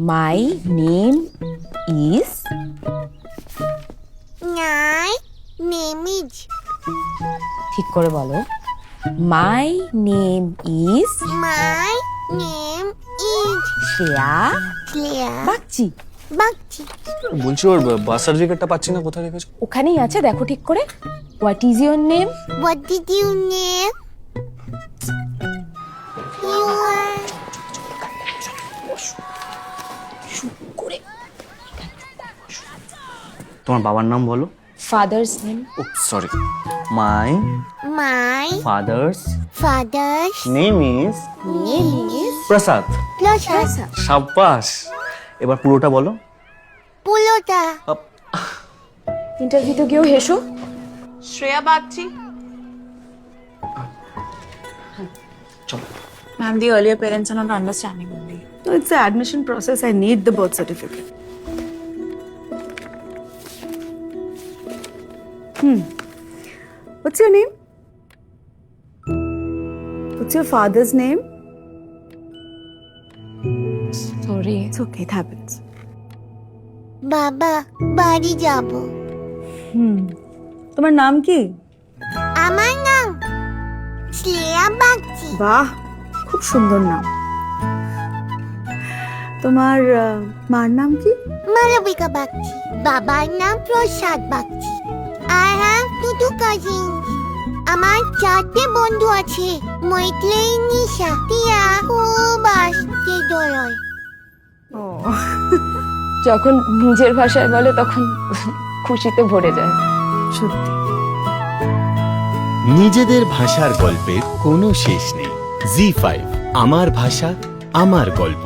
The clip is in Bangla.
My name is. My name is. ঠিক করে বলো। My name is My name is Shreya Claire Bagchi. Bakchi. বলছি ওর বার্থ সার্টিফিকেটটা পাচ্ছি না, কোথায় রেখেছো? ওখানেই আছে, দেখো ঠিক করে। What is your name? What did you name? You are. তোমার বাবার নাম বলো। Father's name. Oh sorry, my My father's father's name is name is Prasad. Prasad. সাব্বাস, এবার পুরোটা বলো। Pulota. ইন্টারভিউতে গিয়েও হেসো। Shreya Bagchi. চলো। Ma'am, the earlier parents are not understanding only. No, it's the admission process. I need the birth certificate. What's your name? What's your father's name? Sorry. It's okay, it happens. বাবা বাড়ি যাব। তোমার নাম কি? আমার নাম শ্রেয়া বাগচি। বাহ, খুব সুন্দর নাম। তোমার মার নাম কি? মালবিকা বাগচি। বাবার নাম প্রসাদ Bagchi. I have two cousins. আমার 4টে বন্ধু আছে। মৈত্রেয়ী, নিশা, টিয়া, খুব আসতে দরয়। যখন নিজের ভাষায় বলে তখন খুশিতে ভরে যায়। সত্যি। নিজেদের ভাষার গল্পের কোনো শেষ নেই। জি5 আমার ভাষা আমার গল্প।